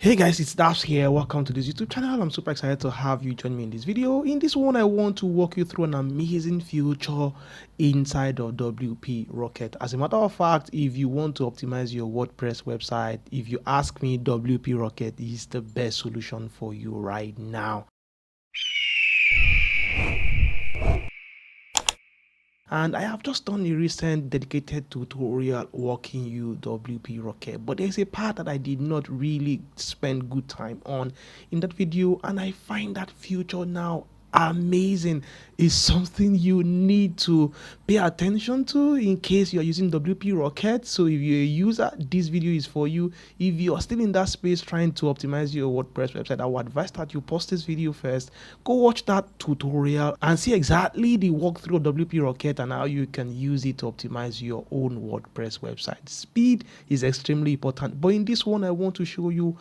Hey guys, it's Dash here. Welcome to this YouTube channel. I'm super excited to have you join me in this video. In this one, I want to walk you through an amazing feature inside of WP Rocket. As a matter of fact, if you want to optimize your WordPress website, if you ask me, WP Rocket is the best solution for you right now. And I have just done a recent dedicated tutorial walking you WP Rocket, but there's a part that I did not really spend good time on in that video, and I find that feature now amazing. Is something you need to pay attention to in case you're using WP Rocket. So if you're a user, this video is for you. If you are still in that space trying to optimize your WordPress website, I would advise that you pause this video first, go watch that tutorial and see exactly the walkthrough of WP Rocket and how you can use it to optimize your own WordPress website. Speed is extremely important, but in this one I want to show you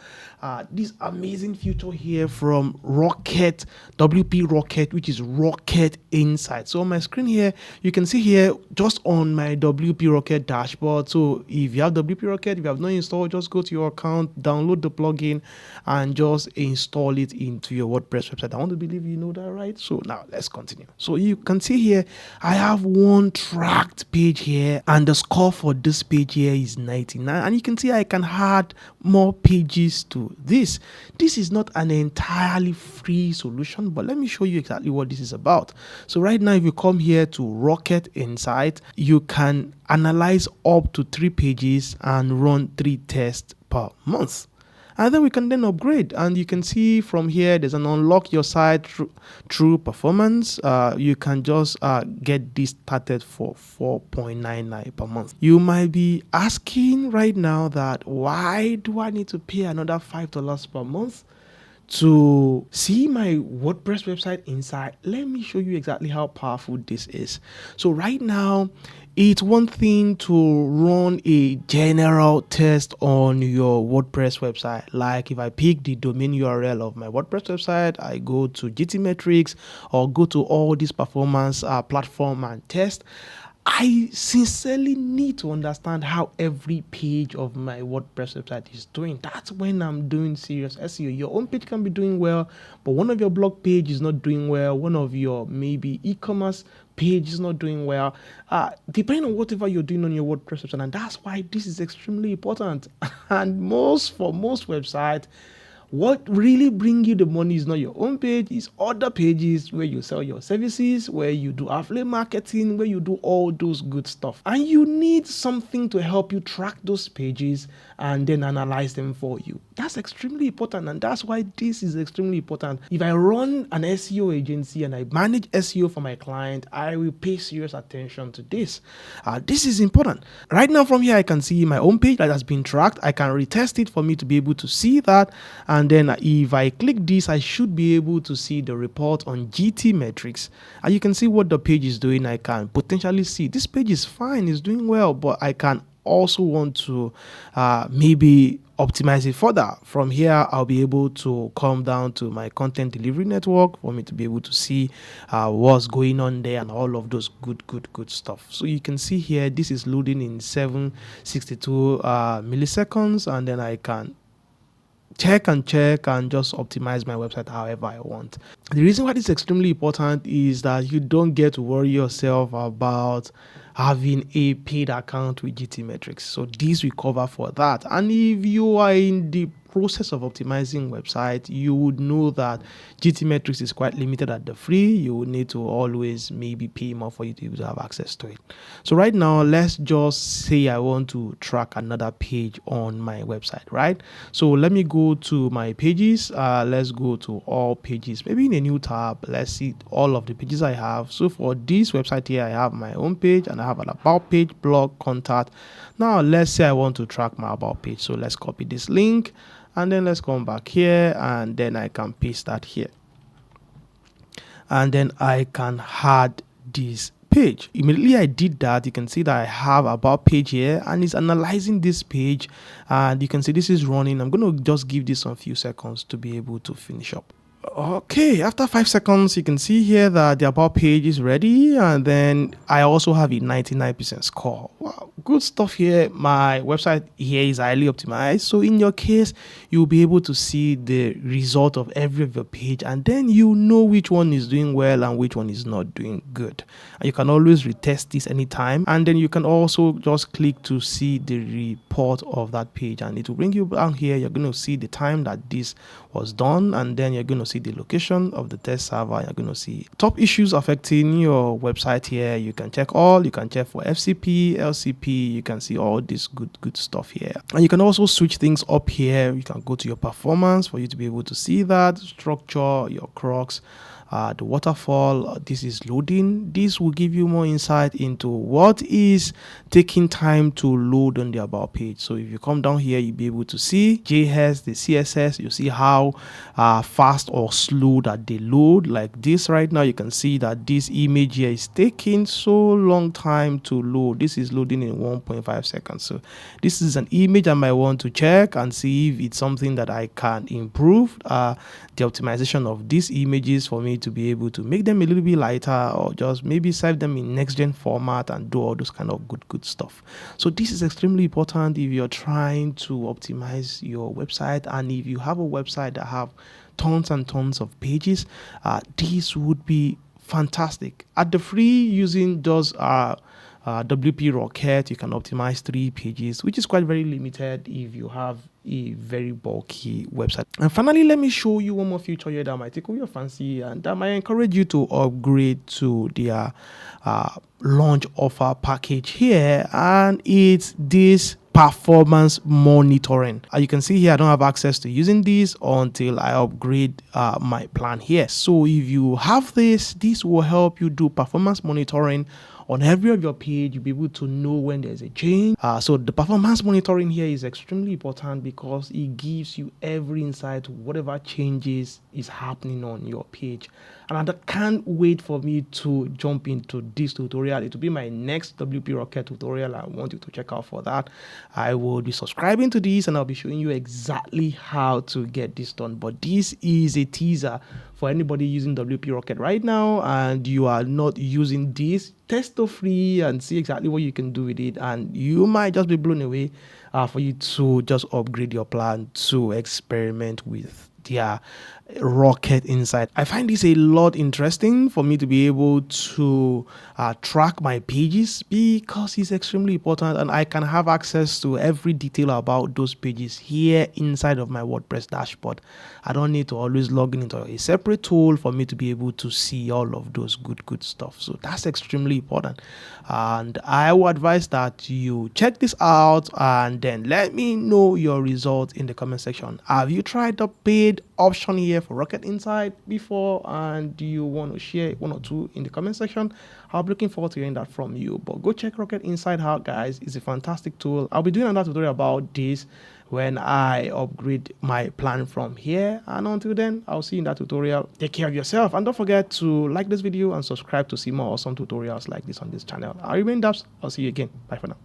this amazing feature here from Rocket, WP Rocket, which is Rocket Insight. So on my screen here, you can see here just on my WP Rocket dashboard. So if you have WP Rocket, if you have not installed, just go to your account, download the plugin and just install it into your WordPress website. I want to believe you know that, right? So now let's continue. So you can see here, I have one tracked page here and the score for this page here is 99. And you can see I can add more pages to this. This is not an entirely free solution, but let me show you exactly what this is about. So right now, if you come here to Rocket Insight, you can analyze up to 3 pages and run 3 tests per month. And then we can then upgrade, and you can see from here there's an unlock your site through performance. You can just get this started for $4.99 per month. You might be asking right now that why do I need to pay another $5 per month to see my WordPress website inside? Let me show you exactly how powerful this is. So right now, it's one thing to run a general test on your WordPress website. Like if I pick the domain URL of my WordPress website, I go to GTmetrix or go to all these performance platform and test. I sincerely need to understand how every page of my WordPress website is doing. That's when I'm doing serious SEO. Your own page can be doing well, but one of your blog page is not doing well. One of your maybe e-commerce page is not doing well. Depending on whatever you're doing on your WordPress website, and that's why this is extremely important. And for most websites, what really bring you the money is not your own page, it's other pages where you sell your services, where you do affiliate marketing, where you do all those good stuff. And you need something to help you track those pages and then analyze them for you. That's extremely important, and that's why this is extremely important. If I run an SEO agency and I manage SEO for my client, I will pay serious attention to this. This is important. Right now from here, I can see my own page that has been tracked. I can retest it for me to be able to see that. And then if I click this, I should be able to see the report on GTmetrix. And you can see what the page is doing. I can potentially see this page is fine, it's doing well, but I can also want to maybe optimize it further. From here, I'll be able to come down to my content delivery network for me to be able to see what's going on there and all of those good stuff. So you can see here, this is loading in 762 milliseconds, and then I can check and just optimize my website however I want. The reason why this is extremely important is that you don't get to worry yourself about having a paid account with GTmetrix. So this will cover for that. And if you are in the process of optimizing website, you would know that GTmetrix is quite limited at the free. You would need to always maybe pay more for you to be able to have access to it. So right now, let's just say I want to track another page on my website, right? So let me go to my pages. Let's go to all pages, maybe in a new tab. Let's see all of the pages I have. So for this website here, I have my own page and I have an about page, blog, contact. Now let's say I want to track my about page. So let's copy this link. And then let's come back here, and then I can paste that here. And then I can add this page. Immediately I did that, you can see that I have about page here and it's analyzing this page, and you can see this is running. I'm going to just give this a few seconds to be able to finish up. Okay, after 5 seconds, you can see here that the about page is ready, and then I also have a 99% score. Wow, good stuff here. My website here is highly optimized. So in your case, you'll be able to see the result of every of your page, and then you know which one is doing well and which one is not doing good. And you can always retest this anytime, and then you can also just click to see the report of that page, and it will bring you down here. You're going to see the time that this was done, and then you're going to see the location of the test server. You're going to see top issues affecting your website here. You can check all. You can check for FCP, LCP. You can see all this good stuff here, and you can also switch things up here. You can go to your performance for you to be able to see that structure, your crocs, the waterfall. This is loading. This will give you more insight into what is taking time to load on the about page. So if you come down here, you'll be able to see JS, the CSS. You see how fast or slow that they load. Like this right now, you can see that this image here is taking so long time to load. This is loading in 1.5 seconds. So this is an image I might want to check and see if it's something that I can improve the optimization of these images for me to be able to make them a little bit lighter, or just maybe save them in next gen format and do all those kind of good stuff. So this is extremely important if you're trying to optimize your website, and if you have a website that have tons and tons of pages, this would be fantastic. At the free, using those WP Rocket, you can optimize 3 pages, which is quite very limited if you have a very bulky website. And finally, let me show you one more feature here that might tickle your fancy and that might encourage you to upgrade to their launch offer package here, and it's this performance monitoring. As you can see here, I don't have access to using this until I upgrade my plan here. So if you have this will help you do performance monitoring on every of your page. You'll be able to know when there's a change. So the performance monitoring here is extremely important because it gives you every insight to whatever changes is happening on your page. And I can't wait for me to jump into this tutorial. It will be my next WP Rocket tutorial. I want you to check out for that. I will be subscribing to this and I'll be showing you exactly how to get this done. But this is a teaser for anybody using WP Rocket right now and you are not using this. Test for free and see exactly what you can do with it, and you might just be blown away for you to just upgrade your plan to experiment with their Rocket inside. I find this a lot interesting for me to be able to track my pages because it's extremely important, and I can have access to every detail about those pages here inside of my WordPress dashboard. I don't need to always log in into a separate tool for me to be able to see all of those good stuff. So that's extremely important, and I would advise that you check this out and then let me know your results in the comment section. Have you tried the paid option here for Rocket Insight before, and do you want to share 1 or 2 in the comment section? I'll be looking forward to hearing that from you. But go check Rocket Insight out, guys. It's a fantastic tool. I'll be doing another tutorial about this when I upgrade my plan from here, and until then, I'll see you in that tutorial. Take care of yourself, and don't forget to like this video and subscribe to see more awesome tutorials like this on this channel. I remain Dabs. I'll see you again. Bye for now.